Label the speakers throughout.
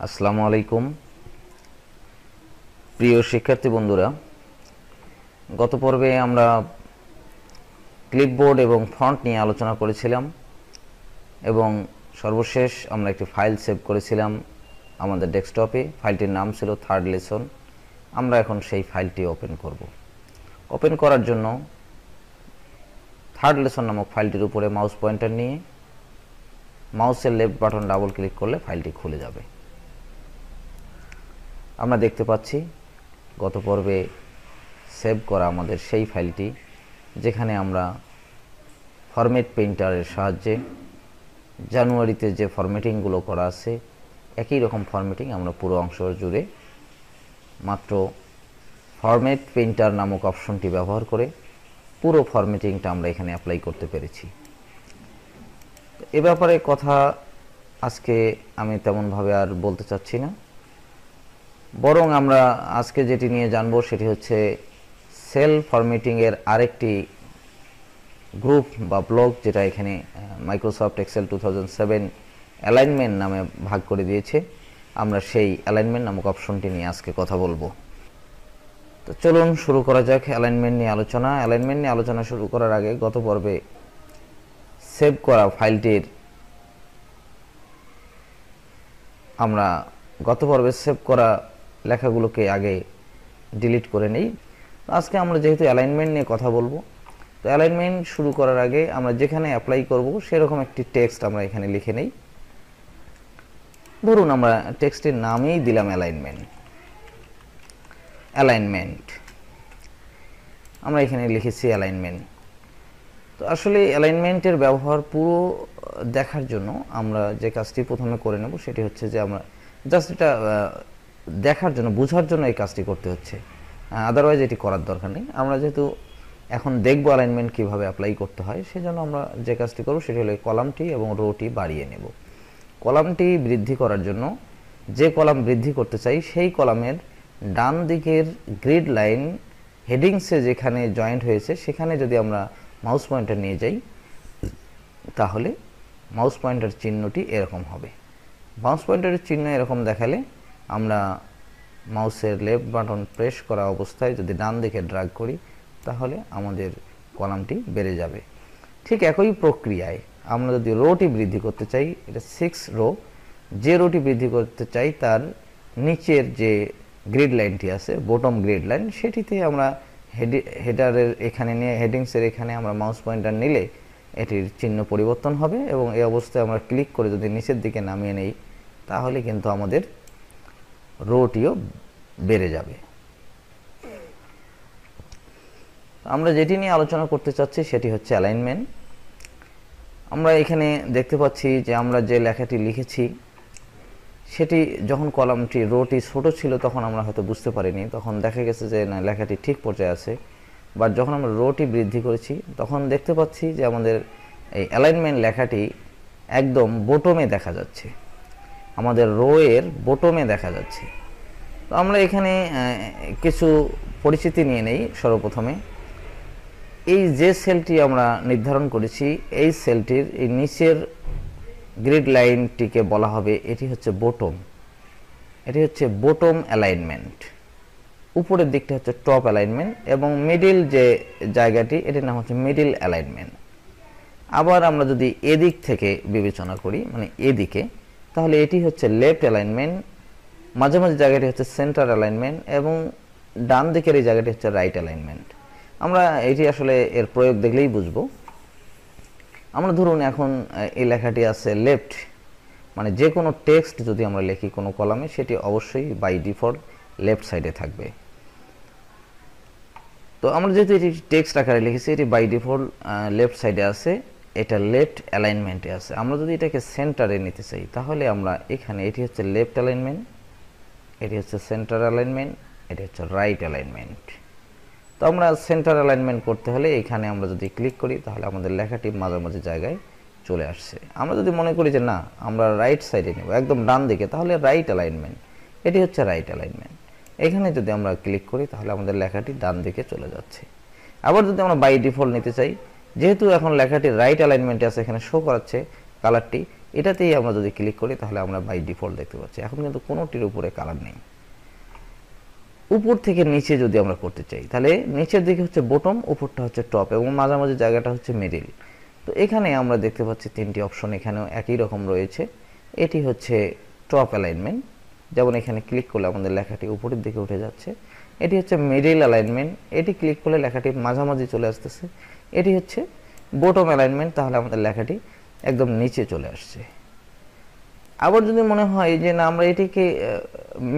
Speaker 1: আসসালামু আলাইকুম প্রিয় শিক্ষার্থী বন্ধুরা, গত পর্বে আমরা ক্লিপবোর্ড এবং ফন্ট নিয়ে আলোচনা করেছিলাম এবং সর্বশেষ আমরা একটি ফাইল সেভ করেছিলাম আমাদের ডেস্কটপে। ফাইলটির নাম ছিল থার্ড লেসন। আমরা এখন সেই ফাইলটি ওপেন করব। ওপেন করার জন্য থার্ড লেসন নামক ফাইলটির উপরে মাউস পয়েন্টার নিয়ে মাউসের লেফট বাটন ডাবল ক্লিক করলে ফাইলটি খুলে যাবে। আমরা দেখতে পাচ্ছি গত পর্বে সেভ করা আমাদের সেই ফাইলটি, যেখানে আমরা ফরম্যাট পেইন্টারের সাহায্যে জানুয়ারিতে যে ফরম্যাটিংগুলো করা আছে একই রকম ফরম্যাটিং আমরা পুরো অংশ জুড়ে মাত্র ফরম্যাট পেইন্টার নামক অপশনটি ব্যবহার করে পুরো ফরম্যাটিংটা আমরা এখানে অ্যাপ্লাই করতে পেরেছি। এ ব্যাপারে কথা আজকে আমি তেমনভাবে আর বলতে চাচ্ছি না, বরং আমরা আজকে যেটি নিয়ে জানব সেটি হচ্ছে সেল ফরম্যাটিংয়ের আরেকটি গ্রুপ বা ব্লক, যেটা এখানে মাইক্রোসফট এক্সেল 2007 অ্যালাইনমেন্ট নামে ভাগ করে দিয়েছে। আমরা সেই অ্যালাইনমেন্ট নামক অপশনটি নিয়ে আজকে কথা বলবো। তো চলুন শুরু করা যাক অ্যালাইনমেন্ট নিয়ে আলোচনা। অ্যালাইনমেন্ট নিয়ে আলোচনা শুরু করার আগে গত পর্বে সেভ করা ফাইলটির আমরা সেভ করা লেখাগুলোকে আগে ডিলিট করে নেই। আজকে আমরা যেহেতু অ্যালাইনমেন্ট নিয়ে কথা বলবো, তো অ্যালাইনমেন্ট শুরু করার আগে আমরা যেখানে অ্যাপ্লাই করব সেরকম একটি টেক্সট আমরা এখানে লিখে নেই। ধরুন আমরা টেক্সটের নামেই দিলাম অ্যালাইনমেন্ট। আমরা এখানে লিখেছি অ্যালাইনমেন্ট। তো আসলে অ্যালাইনমেন্টের ব্যবহার পুরো দেখার জন্য আমরা যে কাজটি প্রথমে করে নেব সেটি হচ্ছে যে আমরা জাস্ট এটা দেখার জন্য, বোঝার জন্য এই কাজটি করতে হচ্ছে, আদারওয়াইজ এটি করার দরকার নেই। আমরা যেহেতু এখন দেখব অ্যালাইনমেন্ট কীভাবে অ্যাপ্লাই করতে হয়, সেজন্য আমরা যে কাজটি করব সেটি হলো কলামটি এবং রোটি বাড়িয়ে নেব। কলামটি বৃদ্ধি করার জন্য যে কলাম বৃদ্ধি করতে চাই সেই কলামের ডান দিকের গ্রিড লাইন হেডিংসে যেখানে জয়েন্ট হয়েছে সেখানে যদি আমরা মাউস পয়েন্টার নিয়ে যাই, তাহলে মাউস পয়েন্টার চিহ্নটি এরকম হবে। মাউস পয়েন্টারের চিহ্ন এরকম দেখালে আমরা মাউসের লেফট বাটন প্রেস করা অবস্থায় যদি ডান দিকে ড্র্যাগ করি তাহলে আমাদের কলামটি বেড়ে যাবে। ঠিক একই প্রক্রিয়ায় আমরা যদি রোটি বৃদ্ধি করতে চাই, এটা 6 রো, যে রোটি বৃদ্ধি করতে চাই তার নিচের যে গ্রিড লাইনটি আছে, বটম গ্রিড লাইন, সেটিতে আমরা হেডারের এখানে নিয়ে হেডিংসের এখানে আমরা মাউস পয়েন্টার নিলে এটির চিহ্ন পরিবর্তন হবে এবং এই অবস্থায় আমরা ক্লিক করে যদি নিচের দিকে নামিয়ে নেই তাহলে কিন্তু আমাদের রোটিও বেড়ে যাবে। আমরা যেটি নিয়ে আলোচনা করতে চাচ্ছি সেটি হচ্ছে অ্যালাইনমেন্ট। আমরা এখানে দেখতে পাচ্ছি যে আমরা যে লেখাটি লিখেছি সেটি যখন কলামটি রোটি ছোট ছিল তখন আমরা হয়তো বুঝতে পারিনি, তখন দেখা গেছে যে না, লেখাটি ঠিক পর্যায়ে আছে। বাট যখন আমরা রোটি বৃদ্ধি করেছি তখন দেখতে পাচ্ছি যে আমাদের এই অ্যালাইনমেন্ট লেখাটি একদম বটমে দেখা যাচ্ছে, আমাদের রো এর বটমে দেখা যাচ্ছে। তো আমরা এখানে কিছু পরিচিতি নিয়ে নেই। সর্বপ্রথমে এই যে সেলটি আমরা নির্ধারণ করেছি, এই সেলটির এই নিচের গ্রিড লাইনটিকে বলা হবে, এটি হচ্ছে বটম, এটি হচ্ছে বটম অ্যালাইনমেন্ট। উপরের দিকটা হচ্ছে টপ অ্যালাইনমেন্ট এবং মিডিল যে জায়গাটি এটির নাম হচ্ছে মিডিল অ্যালাইনমেন্ট। আবার আমরা যদি এদিক থেকে বিবেচনা করি, মানে এদিকে, তাহলে এটি হচ্ছে লেফট অ্যালাইনমেন্ট, মাঝামাঝি জায়গাটি হচ্ছে সেন্টার অ্যালাইনমেন্ট এবং ডান দিকের এই জায়গাটি হচ্ছে রাইট অ্যালাইনমেন্ট। আমরা এটি আসলে এর প্রয়োগ দেখলেই বুঝবো। আমরা ধরুন এখন এই লেখাটি আছে লেফট, মানে যে কোনো টেক্সট যদি আমরা লিখি কোনো কলামে সেটি অবশ্যই বাই ডিফল্ট লেফট সাইডে থাকবে। তো আমরা যেহেতু এটি টেক্সট আকারে লিখেছি, এটি বাই ডিফল্ট লেফট সাইডে আছে, এটা লেফট অ্যালাইনমেন্টে আছে। আমরা যদি এটাকে সেন্টারে নিতে চাই তাহলে আমরা এখানে, এটি হচ্ছে লেফট অ্যালাইনমেন্ট, এটি হচ্ছে সেন্টার অ্যালাইনমেন্ট, এটি হচ্ছে রাইট অ্যালাইনমেন্ট। তো আমরা সেন্টার অ্যালাইনমেন্ট করতে হলে এখানে আমরা যদি ক্লিক করি তাহলে আমাদের লেখাটি মাঝামাঝি জায়গায় চলে আসছে। আমরা যদি মনে করি যে না, আমরা রাইট সাইডে নেব, একদম ডান দিকে, তাহলে রাইট অ্যালাইনমেন্ট, এটি হচ্ছে রাইট অ্যালাইনমেন্ট। এখানে যদি আমরা ক্লিক করি তাহলে আমাদের লেখাটি ডান দিকে চলে যাচ্ছে। আবার যদি আমরা বাই ডিফল্ট নিতে চাই, যেহেতু এখন লেখাটি রাইট অ্যালাইনমেন্টে আছে, এখানে শো করাচ্ছে কালারটি, এটাতেই আমরা যদি ক্লিক করি তাহলে আমরা বাই ডিফল্ট দেখতে পাচ্ছি। এখন কিন্তু কোনোটির উপরে কালার নেই। উপর থেকে নিচে যদি আমরা করতে চাই তাহলে নিচের দিকে হচ্ছে বটম, উপরটা হচ্ছে টপ এবং মাঝামাঝি জায়গাটা হচ্ছে মিডিল। তো এখানে আমরা দেখতে পাচ্ছি তিনটি অপশন এখানেও একই রকম রয়েছে। এটি হচ্ছে টপ অ্যালাইনমেন্ট, যেমন এখানে ক্লিক করলে আমাদের লেখাটি উপরের দিকে উঠে যাচ্ছে। এটি হচ্ছে মিডিল অ্যালাইনমেন্ট, এটি ক্লিক করলে লেখাটি মাঝামাঝি চলে আসতেছে। এটি হচ্ছে বটম অ্যালাইনমেন্ট, তাহলে আমাদের লেখাটি একদম নিচে চলে আসছে। আবার যদি মনে হয় যে না আমরা এটিকে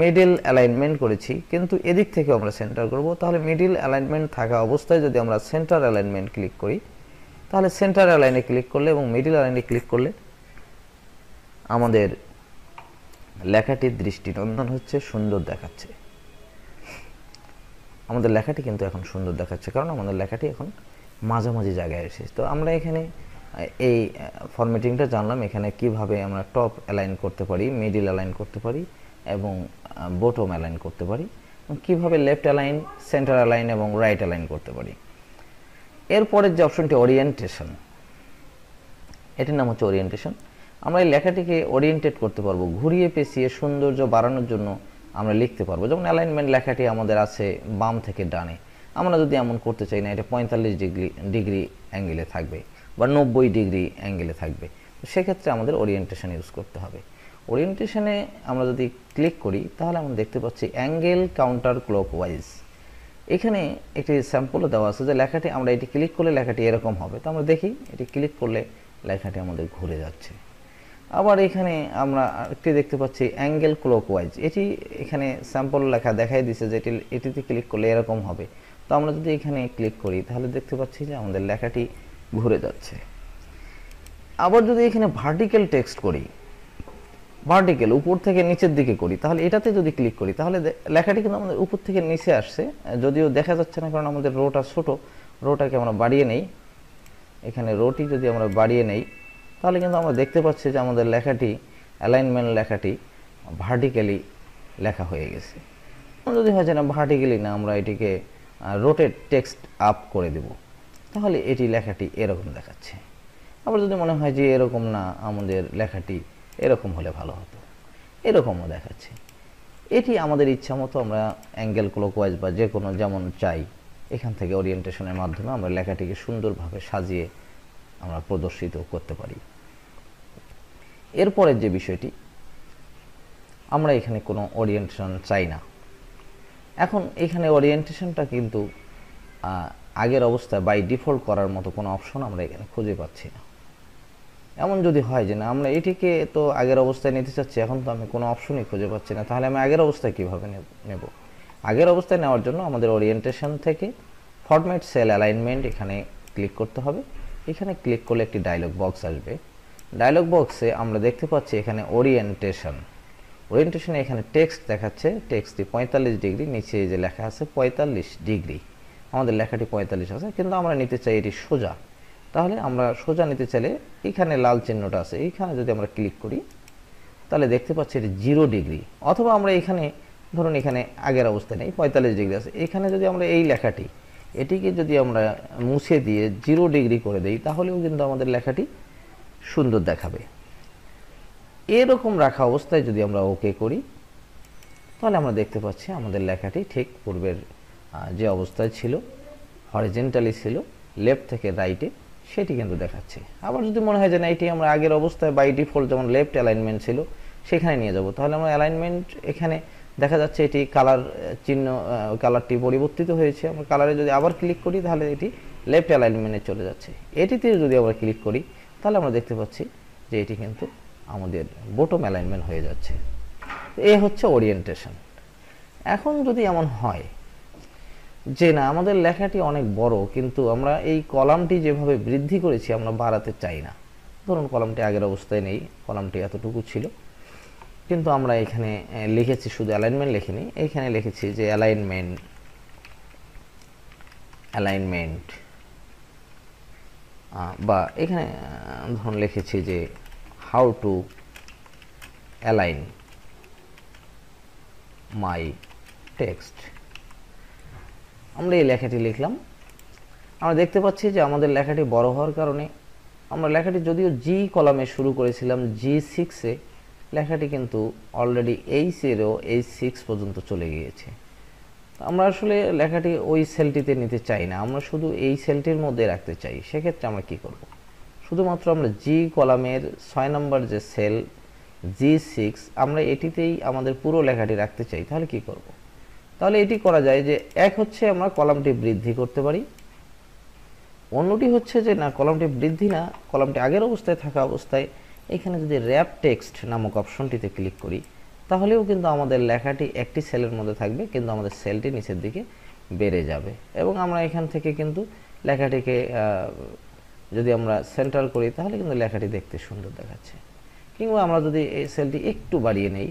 Speaker 1: মিডল অ্যালাইনমেন্ট করেছি কিন্তু এদিক থেকে আমরা সেন্টার করব, তাহলে মিডল অ্যালাইনমেন্ট থাকা অবস্থায় যদি আমরা সেন্টার অ্যালাইনমেন্ট ক্লিক করি তাহলে সেন্টার অ্যালাইনে ক্লিক করলে এবং মিডল অ্যালাইনে ক্লিক করলে আমাদের লেখাটির দৃষ্টিনন্দন হচ্ছে, সুন্দর দেখাচ্ছে। আমাদের লেখাটি কিন্তু এখন সুন্দর দেখাচ্ছে কারণ আমাদের লেখাটি এখন মাঝামাঝি জায়গায় এসেছে। তো আমরা এখানে এই ফরম্যাটিংটা জানলাম, এখানে কিভাবে আমরা টপ অ্যালাইন করতে পারি, মিডল অ্যালাইন করতে পারি এবং বটম অ্যালাইন করতে পারি, এবং কীভাবে লেফট অ্যালাইন, সেন্টার অ্যালাইন এবং রাইট অ্যালাইন করতে পারি। এরপরের যে অপশনটি ওরিয়েন্টেশন, এটির নাম হচ্ছে ওরিয়েন্টেশন। আমরা এই লেখাটিকে ওরিয়েন্টেড করতে পারবো, ঘুরিয়ে পেঁচিয়ে সৌন্দর্য বাড়ানোর জন্য আমরা লিখতে পারবো। যেমন অ্যালাইনমেন্ট লেখাটি আমাদের আছে বাম থেকে ডানে, আমরা যদি এমন করতে চাই না এটা 45 ডিগ্রি অ্যাঙ্গেলে থাকবে বা 90 ডিগ্রি অ্যাঙ্গেলে থাকবে, সেক্ষেত্রে আমাদের ওরিয়েন্টেশন ইউজ করতে হবে। ওরিয়েন্টেশনে আমরা যদি ক্লিক করি তাহলে আমরা দেখতে পাচ্ছি অ্যাঙ্গেল কাউন্টার ক্লকওয়াইজ। এখানে একটি স্যাম্পলও দেওয়া আছে যে লেখাটি আমরা এটি ক্লিক করলে লেখাটি এরকম হবে। তো আমরা দেখি এটি ক্লিক করলে লেখাটি আমাদের ঘুরে যাচ্ছে। আবার এখানে আমরা একটি দেখতে পাচ্ছি অ্যাঙ্গেল ক্লকওয়াইজ, এটি এখানে স্যাম্পল লেখা দেখাই দিছে যে এটিতে ক্লিক করলে এরকম হবে। তো আমরা যদি এখানে ক্লিক করি তাহলে দেখতে পাচ্ছি যে আমাদের লেখাটি ঘুরে যাচ্ছে। আবার যদি এখানে ভার্টিক্যাল টেক্সট করি, ভার্টিক্যাল উপর থেকে নিচের দিকে করি, তাহলে এটাতে যদি ক্লিক করি তাহলে লেখাটি কিন্তু আমাদের উপর থেকে নিচে আসছে, যদিও দেখা যাচ্ছে না কারণ আমাদের রোটা ছোট। রোটাকে আমরা বাড়িয়ে নেই, এখানে রোটি যদি আমরা বাড়িয়ে নেই তাহলে কিন্তু আমরা দেখতে পাচ্ছি যে আমাদের লেখাটি, অ্যালাইনমেন্ট লেখাটি ভার্টিক্যালি লেখা হয়ে গেছে। যদি হয় যে না ভার্টিক্যালি না, আমরা এটিকে রোটেট টেক্সট আপ করে দেব, তাহলে এটি লেখাটি এরকম দেখাচ্ছে। আবার যদি মনে হয় যে এরকম না, আমাদের লেখাটি এরকম হলে ভালো হতো, এরকমও দেখাচ্ছে। এটি আমাদের ইচ্ছা মতো আমরা অ্যাঙ্গেল ক্লকওয়াইজ বা যে কোনো যেমন চাই এখান থেকে ওরিয়েন্টেশনের মাধ্যমে আমরা লেখাটিকে সুন্দরভাবে সাজিয়ে আমরা প্রদর্শিত করতে পারি। এরপরের যে বিষয়টি, আমরা এখানে কোনো ওরিয়েন্টেশন চাই না। এখন এখানে ওরিয়েন্টেশনটা কিন্তু আগের অবস্থায় বাই ডিফল্ট করার মতো কোনো অপশন আমরা এখানে খুঁজে পাচ্ছি না। এমন যদি হয় যে না আমরা এটিকে তো আগের অবস্থায় নিতে চাচ্ছি, এখন তো আমি কোনো অপশনই খুঁজে পাচ্ছি না, তাহলে আমি আগের অবস্থায় কীভাবে নেব? আগের অবস্থায় নেওয়ার জন্য আমাদের ওরিয়েন্টেশন থেকে ফরম্যাট সেল অ্যালাইনমেন্ট এখানে ক্লিক করতে হবে। এখানে ক্লিক করলে একটি ডায়লগ বক্স আসবে। ডায়লগ বক্সে আমরা দেখতে পাচ্ছি এখানে ওরিয়েন্টেশনে এখানে টেক্সট দেখাচ্ছে, টেক্সটটি 45 ডিগ্রি, নিচে যে লেখা আছে 45 ডিগ্রি। আমাদের লেখাটি 45 আছে, কিন্তু আমরা নিতে চাই এটি সোজা। তাহলে আমরা সোজা নিতে চাইলে এখানে লাল চিহ্নটা আছে, এইখানে যদি আমরা ক্লিক করি তাহলে দেখতে পাচ্ছি এটি 0 ডিগ্রি। অথবা আমরা এখানে ধরুন এখানে আগের অবস্থায় নেই 45 ডিগ্রি আছে, এখানে যদি আমরা এই লেখাটি এটিকে যদি আমরা মুছে দিয়ে 0 ডিগ্রি করে দেই তাহলেও কিন্তু আমাদের লেখাটি সুন্দর দেখাবে। এরকম রাখা অবস্থায় যদি আমরা ওকে করি তাহলে আমরা দেখতে পাচ্ছি আমাদের লেখাটি ঠিক পূর্বের যে অবস্থায় ছিল, হরিজেন্টালি ছিল, লেফট থেকে রাইটে, সেটি কিন্তু দেখাচ্ছে। আবার যদি মনে হয় যে না এটি আমরা আগের অবস্থায় বাই ডিফল্ট যেমন লেফট অ্যালাইনমেন্ট ছিল সেখানে নিয়ে যাব, তাহলে আমরা অ্যালাইনমেন্ট এখানে দেখা যাচ্ছে এটি কালার চিহ্ন, কালারটি পরিবর্তিত হয়েছে। আমরা কালারে যদি আবার ক্লিক করি তাহলে এটি লেফট অ্যালাইনমেন্টে চলে যাচ্ছে। এটিতে যদি আমরা ক্লিক করি তাহলে আমরা দেখতে পাচ্ছি যে এটি কিন্তু আমাদের বটম অ্যালাইনমেন্ট হয়ে যাচ্ছে। এ হচ্ছে ওরিয়েন্টেশন। এখন যদি এমন হয় যে না আমাদের লেখাটি অনেক বড়, কিন্তু আমরা এই কলামটি যেভাবে বৃদ্ধি করেছি আমরা বাড়াতে চাই না, ধরুন কলামটি আগের অবস্থায় নেই, কলামটি এতটুকু ছিল, কিন্তু আমরা এখানে লিখেছি শুধু অ্যালাইনমেন্ট লিখিনি, এইখানে লিখেছি যে অ্যালাইনমেন্ট বা এখানে ধরুন লিখেছি যে how to align my text. আমরা এই লেখাটি লিখলাম। আমরা দেখতে পাচ্ছি যে আমাদের লেখাটি বড় হওয়ার কারণে আমরা লেখাটি যদিও জি কলামে শুরু করেছিলাম G6-এ, লেখাটি কিন্তু অলরেডি H0 H6 পর্যন্ত চলে গিয়েছে। আমরা আসলে লেখাটি ওই সেলটিতে নিতে চাই না, আমরা শুধু এই সেলটির মধ্যে রাখতে চাই। সেক্ষেত্রে আমরা কি করব, শুধুমাত্র আমরা জি কলামের 6 নম্বর যে সেল G6, আমরা এটিতেই আমাদের পুরো লেখাটি রাখতে চাই। তাহলে কি করব, তাহলে এটি করা যায় যে এক হচ্ছে আমরা কলামটি বৃদ্ধি করতে পারি, অন্যটি হচ্ছে যে না কলামটি বৃদ্ধি না, কলামটি আগের অবস্থায় থাকা অবস্থায় এখানে যদি র্যাপ টেক্সট নামক অপশনটিতে ক্লিক করি, তাহলেও কিন্তু আমাদের লেখাটি একটি সেলের মধ্যে থাকবে, কিন্তু আমাদের সেলটি নিচের দিকে বেড়ে যাবে। এবং আমরা এখান থেকে কিন্তু লেখাটিকে যদি আমরা সেন্টার করি, তাহলে কিন্তু লেখাটি দেখতে সুন্দর দেখাচ্ছে। কিংবা আমরা যদি এই সেলটি একটু বাড়িয়ে নেই,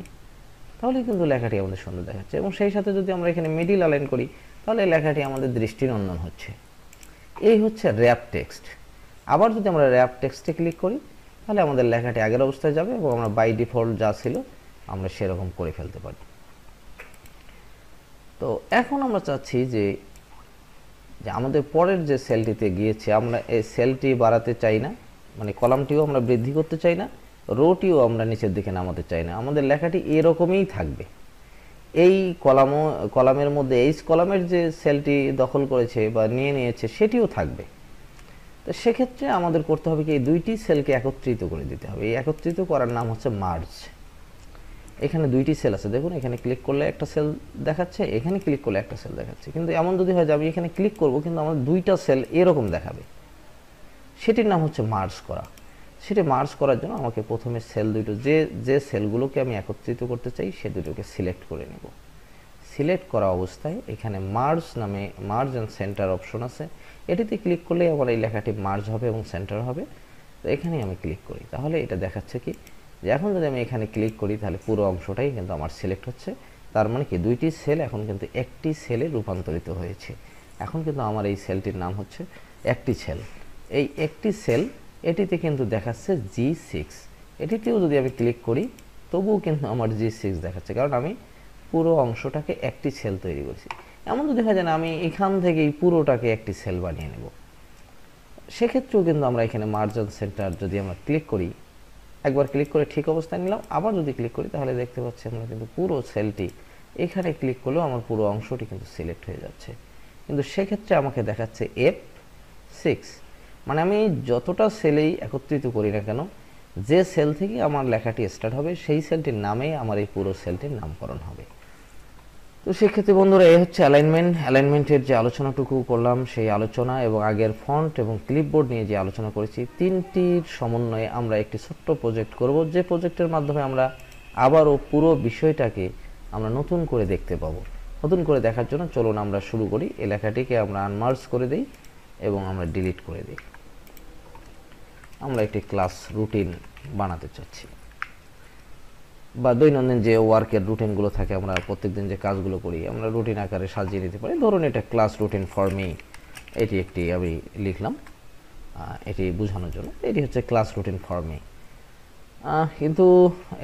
Speaker 1: তাহলে কিন্তু লেখাটি আমাদের সুন্দর দেখাচ্ছে। এবং সেই সাথে যদি আমরা এখানে মিডিল অ্যালাইন করি, তাহলে লেখাটি আমাদের দৃষ্টিনন্দন হচ্ছে। এই হচ্ছে র্যাপ টেক্সট। আবার যদি আমরা র্যাপ টেক্সটে ক্লিক করি, তাহলে আমাদের লেখাটি আগের অবস্থায় যাবে এবং আমরা বাই ডিফল্ট যা ছিল আমরা সেরকম করে ফেলতে পারি। তো এখন আমরা চাচ্ছি যে আমাদের পরের যে সেলটিতে গিয়েছে, আমরা এই সেলটি বাড়াতে চাই না, মানে কলামটিও আমরা বৃদ্ধি করতে চাই না, রোটিও আমরা নিচের দিকে নামাতে চাই না, আমাদের লেখাটি এরকমই থাকবে। এই কলামের মধ্যে এইচ কলামের যে সেলটি দখল করেছে বা নিয়ে নিয়েছে সেটিও থাকবে। তো সেক্ষেত্রে আমাদের করতে হবে কি, এই দুইটি সেলকে একত্রিত করে দিতে হবে। এই একত্রিত করার নাম হচ্ছে মার্জ। এখানে দুইটি সেল আছে, দেখুন এখানে ক্লিক করলে একটা সেল দেখাচ্ছে, এখানে ক্লিক করলে একটা সেল দেখাচ্ছে। কিন্তু এমন যদি হয় যে আমি এখানে ক্লিক করব কিন্তু আমার দুইটা সেল এরকম দেখাবে, সেটির নাম হচ্ছে মার্জ করা। সেটি মার্জ করার জন্য আমাকে প্রথমে সেল দুটো, যে সেলগুলোকে আমি একত্রিত করতে চাই সে দুটোকে সিলেক্ট করে নেব। সিলেক্ট করা অবস্থায় এখানে মার্জ নামে মার্জ অ্যান্ড সেন্টার অপশন আছে, এটিতে ক্লিক করলে আমার এই লেখাটি মার্জ হবে এবং সেন্টার হবে। তো এখানেই আমি ক্লিক করি, তাহলে এটা দেখাচ্ছে কি যে এখন যদি আমি এখানে ক্লিক করি তাহলে পুরো অংশটাই কিন্তু আমার সিলেক্ট হচ্ছে। তার মানে কি দুইটি সেল এখন কিন্তু একটি সেলে রূপান্তরিত হয়েছে। এখন কিন্তু আমার এই সেলটির নাম হচ্ছে একটি সেল। এই একটি সেল এটিতে কিন্তু দেখাচ্ছে G6, এটিতেও যদি আমি ক্লিক করি তবুও কিন্তু আমার G6 দেখাচ্ছে, কারণ আমি পুরো অংশটাকে একটি সেল তৈরি করেছি। এমন যদি হয় যে না আমি এখান থেকেই পুরোটাকে একটি সেল বানিয়ে নেব, সেক্ষেত্রেও কিন্তু আমরা এখানে মার্জিন সেন্টার যদি আমরা ক্লিক করি, একবার ক্লিক করে ঠিক অবস্থায় নিলাম, আবার যদি ক্লিক করি তাহলে দেখতে পাচ্ছি আমরা কিন্তু পুরো সেলটি, এখানে ক্লিক করলেও আমার পুরো অংশটি কিন্তু সিলেক্ট হয়ে যাচ্ছে। কিন্তু সেক্ষেত্রে আমাকে দেখাচ্ছে F6, মানে আমি যতটা সেলেই একত্রিত করি না কেন, যে সেল থেকে আমার লেখাটি স্টার্ট হবে সেই সেলটির নামেই আমার এই পুরো সেলটির নামকরণ হবে। তো সেক্ষেত্রে বন্ধুরা এই হচ্ছে অ্যালাইনমেন্টের যে আলোচনাটুকু করলাম, সেই আলোচনা এবং আগের ফন্ট এবং ক্লিপবোর্ড নিয়ে যে আলোচনা করেছি, তিনটির সমন্বয়ে আমরা একটি ছোট্ট প্রজেক্ট করব, যে প্রজেক্টের মাধ্যমে আমরা আবারও পুরো বিষয়টাকে আমরা নতুন করে দেখতে পাবো। নতুন করে দেখার জন্য চলুন আমরা শুরু করি। এই লেখাটিকে আমরা আনমার্জ করে দিই এবং আমরা ডিলিট করে দিই। আমরা একটি ক্লাস রুটিন বানাতে চাচ্ছি, বা দৈনন্দিন যে ওয়ার্কের রুটিনগুলো থাকে, আমরা প্রত্যেকদিন যে কাজগুলো করি আমরা রুটিন আকারে সাজিয়ে নিতে পারি। ধরুন এটা ক্লাস রুটিন ফর মি, এটি একটি আমি লিখলাম এটি বোঝানোর জন্য, এটি হচ্ছে ক্লাস রুটিন ফর মি। কিন্তু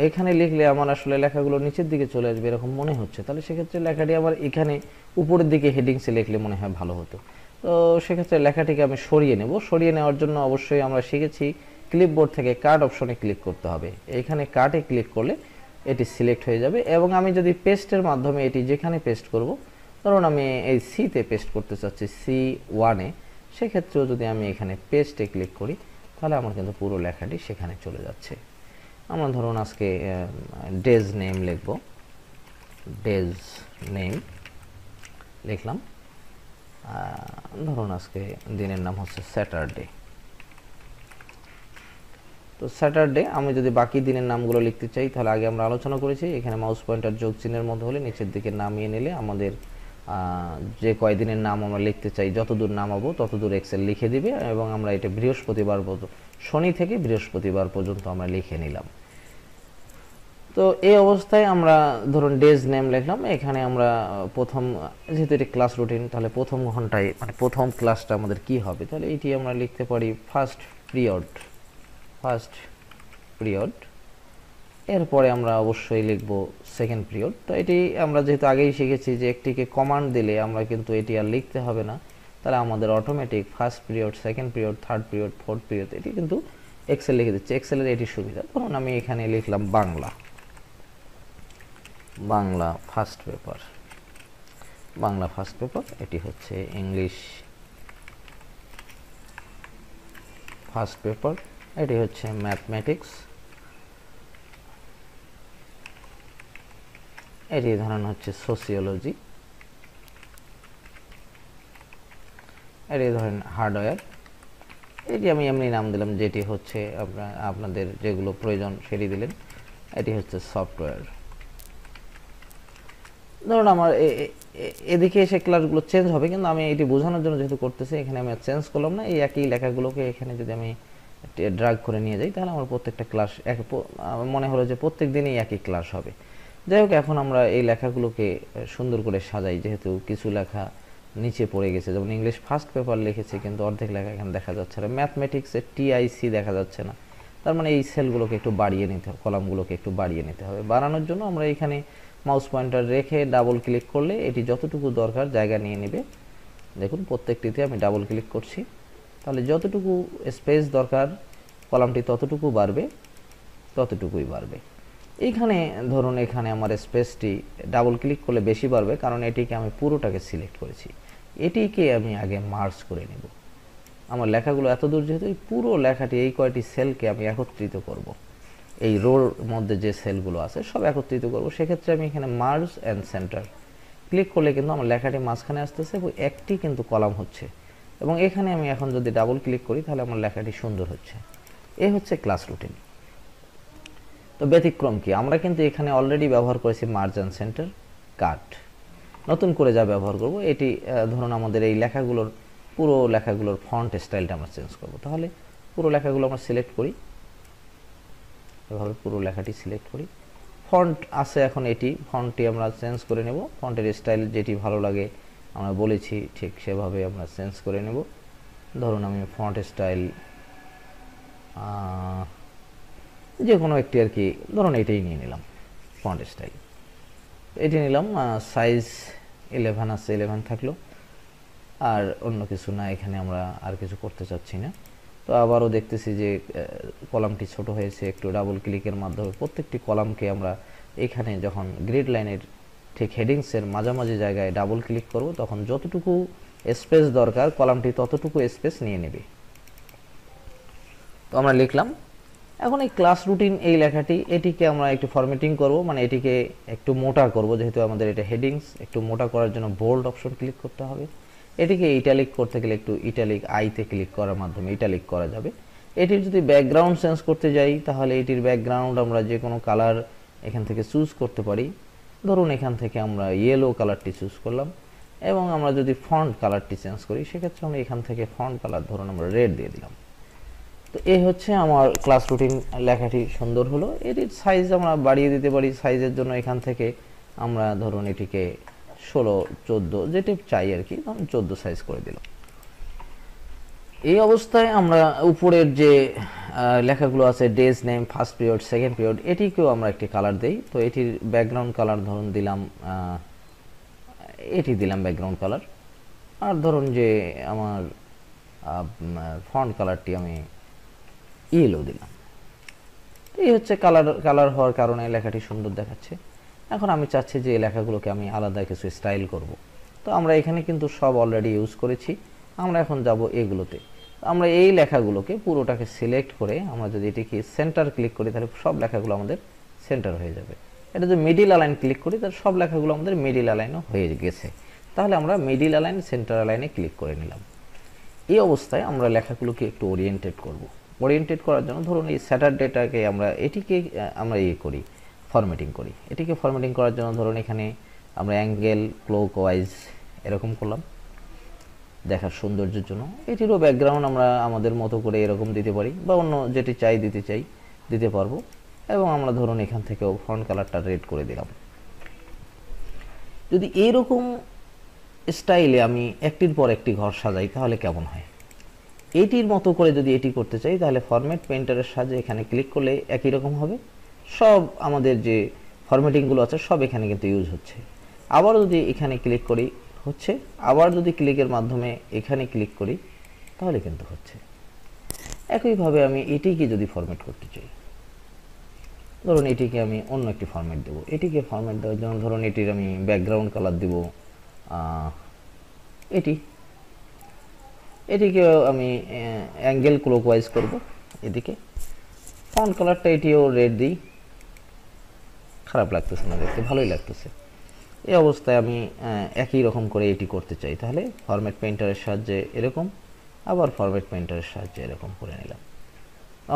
Speaker 1: এখানে লিখলে আমার আসলে লেখাগুলো নিচের দিকে চলে আসবে এরকম মনে হচ্ছে, তাহলে সেক্ষেত্রে লেখাটি আমার এখানে উপরের দিকে হেডিংসে লিখলে মনে হয় ভালো হতো। তো সেক্ষেত্রে লেখাটিকে আমি সরিয়ে নেব। সরিয়ে নেওয়ার জন্য অবশ্যই আমরা শিখেছি ক্লিপবোর্ড থেকে কাট অপশনে ক্লিক করতে হবে। এখানে কাটে ক্লিক করলে এটি সিলেক্ট হয়ে যাবে এবং আমি যদি পেস্টের মাধ্যমে এটি যেখানে পেস্ট করব, ধরুন আমি এই সিতে পেস্ট করতে চাচ্ছি C1-এ, সেক্ষেত্রেও যদি আমি এখানে পেস্টে ক্লিক করি তাহলে আমার কিন্তু পুরো লেখাটি সেখানে চলে যাচ্ছে। আমরা ধরুন আজকে ডেজ নেম লিখব, ডেজ নেম লিখলাম, ধরুন আজকে দিনের নাম হচ্ছে স্যাটারডে। তো স্যাটারডে আমি যদি বাকি দিনের নামগুলো লিখতে চাই তাহলে আগে আমরা আলোচনা করেছি এখানে মাউস পয়েন্টার যোগ চিহ্নের মধ্যে হলে নিচের দিকে নামিয়ে নিলে আমাদের যে কয়দিনের নাম আমরা লিখতে চাই যতদূর নামাবো ততদূর এক্সেল লিখে দিবে এবং আমরা এটা বৃহস্পতিবার শনি থেকে বৃহস্পতিবার পর্যন্ত আমরা লিখে নিলাম। তো এই অবস্থায় আমরা ধরুন ডেজ নেম লিখলাম, এখানে আমরা প্রথম যেহেতু এটি ক্লাস রুটিন তাহলে প্রথম ঘন্টায় মানে প্রথম ক্লাসটা আমাদের কি হবে, তাহলে এটি আমরা লিখতে পারি ফার্স্ট পিরিয়ড। এরপরে আমরা অবশ্যই লিখব সেকেন্ড পিরিয়ড। তো এটি আমরা যেহেতু আগেই শিখেছি যে একটিকে কমান্ড দিলে আমরা কিন্তু এটি আর লিখতে হবে না, তাহলে আমাদের automatic first period, second period, third period, fourth period এটি কিন্তু এক্সেল লিখে দিচ্ছে। এক্সেলের এটি সুবিধা। ধরুন আমি এখানে লিখলাম Bangla first paper, Bangla first paper, এটি হচ্ছে ইংলিশ ফার্স্ট পেপার, এটি হচ্ছে ম্যাথমেটিক্স, এটি ধরেন হচ্ছে সোসিওলজি, এটি ধরেন হার্ডওয়্যার, এটি আমি এমনি নাম দিলাম, যেটি হচ্ছে আপনাদের যেগুলো প্রয়োজন সেটি দিলেন। এটি হচ্ছে সফটওয়্যার। ধরুন আমার এদিকে এসে ক্লাসগুলো চেঞ্জ হবে, কিন্তু আমি এটি বোঝানোর জন্য যেহেতু করতেছি, এখানে আমি চেঞ্জ করলাম না। এই একই লেখাগুলোকে এখানে যদি আমি ড্রাগ করে নিয়ে যাই, তাহলে আমার প্রত্যেকটা ক্লাস মনে হলো যে প্রত্যেক দিনই একই ক্লাস হবে। যাই হোক, এখন আমরা এই লেখাগুলোকে সুন্দর করে সাজাই। যেহেতু কিছু লেখা নিচে পড়ে গেছে, যেমন ইংলিশ ফার্স্ট পেপার লিখেছি কিন্তু অর্ধেক লেখা এখানে দেখা যাচ্ছে না, ম্যাথমেটিক্সের টিআইসি দেখা যাচ্ছে না, তার মানে এই সেলগুলোকে একটু বাড়িয়ে নিতে হবে, কলামগুলোকে একটু বাড়িয়ে নিতে হবে। বাড়ানোর জন্য আমরা এখানে মাউস পয়েন্টার রেখে ডাবল ক্লিক করলে এটি যতটুকু দরকার জায়গা নিয়ে নেবে। দেখুন প্রত্যেকটিতে আমি ডাবল ক্লিক করছি, তাহলে যতটুকু স্পেস দরকার কলামটি ততটুকু বাড়বে, ততটুকুই বাড়বে। এইখানে ধরুন এখানে আমার স্পেসটি ডাবল ক্লিক করলে বেশি বাড়বে, কারণ এটিকে আমি পুরোটাকে সিলেক্ট করেছি। এটিকে আমি আগে মার্জ করে নেব। আমার লেখাগুলো এত দূর যেহেতু, এই পুরো লেখাটি এই কয়টি সেলকে আমি একত্রিত করব, এই রোর মধ্যে যে সেলগুলো আছে সব একত্রিত করব। সেক্ষেত্রে আমি এখানে মার্জ অ্যান্ড সেন্টার ক্লিক করলে কিন্তু আমার লেখাটি মাঝখানে আসতেছে এবং একটি কিন্তু কলাম হচ্ছে। এবং এখানে আমি এখন যদি ডাবল ক্লিক করি তাহলে আমার লেখাটি সুন্দর হচ্ছে। এই হচ্ছে ক্লাস রুটিন। তো ব্যতিক্রম কি, আমরা কিন্তু এখানে অলরেডি ব্যবহার করেছি মার্জ অ্যান্ড সেন্টার, কাট। নতুন করে যা ব্যবহার করব, এটি ধরুন আমাদের এই লেখাগুলোর পুরো লেখাগুলোর ফন্ট স্টাইলটা আমরা চেঞ্জ করব। তাহলে পুরো লেখাগুলো আমরা সিলেক্ট করি, এভাবে পুরো লেখাটি সিলেক্ট করি। ফন্ট আছে এখন, এটি ফন্টটি আমরা চেঞ্জ করে নেব। ফন্টের স্টাইল যেটি ভালো লাগে আমরা বলেছি ঠিক সেভাবে আমরা চেঞ্জ করে নেব। ধরুন আমি ফন্ট স্টাইল যে কোনো একটি আর কি, ধরুন এটাই নিয়ে নিলাম ফন্ট স্টাইল, এটি নিলাম। সাইজ 11 আছে, 11 থাকলো, আর অন্য কিছু না। এখানে আমরা আর কিছু করতে চাচ্ছি না। তো আবারও দেখতেছি যে কলামটি ছোট হয়েছে, একটু ডাবল ক্লিকের মাধ্যমে প্রত্যেকটি কলামকে আমরা এখানে যখন গ্রিড লাইনের ঠিক হেডিংসের মাঝামাঝি জায়গায় ডাবল ক্লিক করব, তখন যতটুকু স্পেস দরকার কলামটি ততটুকু স্পেস নিয়ে নেবে। তো আমরা লিখলাম। এখন এই ক্লাস রুটিন এই লেখাটি, এটিকে আমরা একটু ফরম্যাটিং করব, মানে এটিকে একটু মোটা করব, যেহেতু আমাদের এটা হেডিংস। একটু মোটা করার জন্য বোল্ড অপশন ক্লিক করতে হবে। এটিকে ইটালিক করতে গেলে একটু ইটালিক আইতে ক্লিক করার মাধ্যমে ইটালিক করা যাবে। এটির যদি ব্যাকগ্রাউন্ড চেঞ্জ করতে যাই, তাহলে এটির ব্যাকগ্রাউন্ড আমরা যে কোনো কালার এখান থেকে চুজ করতে পারি। ধরুন এখান থেকে আমরা ইয়েলো কালারটি চুজ করলাম, এবং আমরা যদি ফন্ট কালারটি চেঞ্জ করি, সেক্ষেত্রে আমরা এখান থেকে ফন্ট কালার ধরুন আমরা রেড দিয়ে দিলাম। তো এই হচ্ছে আমার ক্লাস রুটিন লেখাটি সুন্দর হলো। এটির সাইজ আমরা বাড়িয়ে দিতে পারি। সাইজের জন্য এখান থেকে আমরা ধরুন এটিকে 16, 14 যেটি চাই আর কি, ধরুন 14 সাইজ করে দিলাম। এই অবস্থায় আমরা উপরের যে লেখাগুলো আছে, days name, first period, second period, এটিকেও আমরা একটি কালার দেই। তো এটির ব্যাকগ্রাউন্ড কালার ধরুন দিলাম, এটি দিলাম ব্যাকগ্রাউন্ড কালার। আর ধরুন যে আমার ফন্ট কালারটি আমি ইয়েলো দিলাম। এই হচ্ছে কালার হওয়ার কারণে লেখাটি সুন্দর দেখাচ্ছে। এখন আমি চাচ্ছি যে এই লেখাগুলোকে আমি আলাদা কিছু স্টাইল করব। তো আমরা এখানে কিন্তু সব অলরেডি ইউজ করেছি। আমরা এখন যাব এগুলোতে। আমরা এই লেখাগুলোকে পুরোটাকে সিলেক্ট করে আমরা যদি এটিকে সেন্টার ক্লিক করি, তাহলে সব লেখাগুলো আমাদের সেন্টার হয়ে যাবে। এটা যদি মিডিল অ্যালাইন ক্লিক করি, তাহলে সব লেখাগুলো আমাদের মিডিল অ্যালাইনও হয়ে গেছে। তাহলে আমরা মিডিল অ্যালাইন, সেন্টার অ্যালাইনে ক্লিক করে নিলাম। এই অবস্থায় আমরা লেখাগুলোকে একটু ওরিয়েন্টেড করব। ওরিয়েন্টেড করার জন্য ধরুন এই স্যাটারডেটাকে আমরা এটিকে আমরা করি, ফরম্যাটিং করি। এটিকে ফরম্যাটিং করার জন্য ধরুন এখানে আমরা অ্যাঙ্গেল ক্লকওয়াইজ এরকম করলাম দেখার সৌন্দর্যের জন্য। এটিরও ব্যাকগ্রাউন্ড আমরা আমাদের মতো করে এরকম দিতে পারি, বা অন্য যেটি চাই দিতে পারবো। এবং আমরা ধরুন এখান থেকেও ফন্ট কালারটা রেড করে দিলাম। যদি এইরকম স্টাইলে আমি একটির পর একটি ঘর সাজাই, তাহলে কেমন হয়? এটির মতো করে যদি এটি করতে চাই, তাহলে ফরম্যাট পেইন্টারের সাহায্যে এখানে ক্লিক করলে একই রকম হবে। সব আমাদের যে ফরম্যাটিংগুলো আছে সব এখানে কিন্তু ইউজ হচ্ছে। আবারও যদি এখানে ক্লিক করি হচ্ছে। আবার যদি ক্লিকের মাধ্যমে এখানে ক্লিক করি তাহলে কিন্তু হচ্ছে। একইভাবে আমি এটিকে যদি ফরম্যাট করতে চাই, ধরুন এটিকে আমি অন্য একটি ফরম্যাট দেবো। এটিকে ফরম্যাট দেওয়ার জন্য ধরুন এটির আমি ব্যাকগ্রাউন্ড কালার দেব এটিকে আমি অ্যাঙ্গেল ক্লকওয়াইজ করব। এদিকে ফন্ট কালারটা এটিও রেড দিই, খারাপ লাগতেছে না, দেখতে ভালোই লাগতেছে। এই অবস্থায় আমি একই রকম করে এটি করতে চাই, তাহলে ফরম্যাট পেইন্টারের সাহায্যে এরকম, আবার ফরম্যাট পেইন্টারের সাহায্যে এরকম করে নিলাম।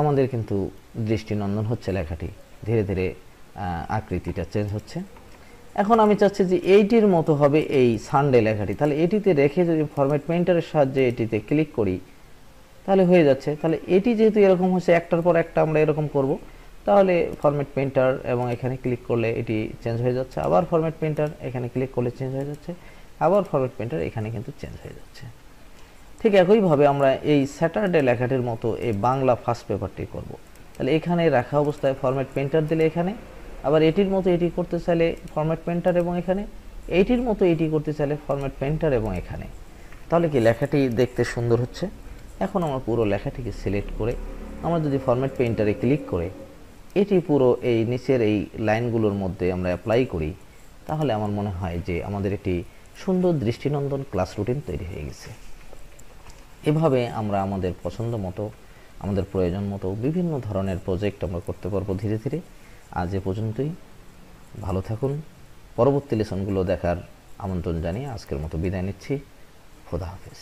Speaker 1: আমাদের কিন্তু দৃষ্টিনন্দন হচ্ছে লেখাটি, ধীরে ধীরে আকৃতিটা চেঞ্জ হচ্ছে। এখন আমি চাচ্ছি যে এইটির মতো হবে এই সানডে লেখাটি, তাহলে এটিতে রেখে যদি ফরম্যাট পেইন্টারের সাহায্যে এটিতে ক্লিক করি তাহলে হয়ে যাচ্ছে। তাহলে এটি যেহেতু এরকম হচ্ছে, একটার পর একটা আমরা এরকম করব, তাহলে ফরম্যাট পেইন্টার এবং এখানে ক্লিক করলে এটি চেঞ্জ হয়ে যাচ্ছে, আবার ফরম্যাট পেইন্টার এখানে ক্লিক করলে চেঞ্জ হয়ে যাচ্ছে, আবার ফরম্যাট পেইন্টার এখানে কিন্তু চেঞ্জ হয়ে যাচ্ছে। ঠিক একইভাবে আমরা এই স্যাটারডে লেখাটির মতো এই বাংলা ফার্স্ট পেপারটি করব। তাহলে এখানে রাখা অবস্থায় ফরম্যাট পেইন্টার দিলে এখানে, আবার এটির মতো এটি করতে চাইলে ফরম্যাট পেইন্টার এবং এখানে, এইটির মতো এটি করতে চাইলে ফরম্যাট পেইন্টার এবং এখানে। তাহলে কি লেখাটি দেখতে সুন্দর হচ্ছে। এখন আমরা পুরো লেখাটিকে সিলেক্ট করে আমরা যদি ফরম্যাট পেইন্টারে ক্লিক করে এটি পুরো এই নিচের এই লাইনগুলোর মধ্যে আমরা অ্যাপ্লাই করি, তাহলে আমার মনে হয় যে আমাদের একটি সুন্দর দৃষ্টিনন্দন ক্লাস রুটিন তৈরি হয়ে গেছে। এভাবে আমরা আমাদের পছন্দ মতো, আমাদের প্রয়োজন মতো বিভিন্ন ধরনের প্রজেক্ট আমরা করতে পারবো ধীরে ধীরে। আজ এ পর্যন্তই, ভালো থাকুন। পরবর্তী লেসনগুলো দেখার আমন্ত্রণ জানিয়ে আজকের মতো বিদায় নিচ্ছি। খোদা হাফেজ।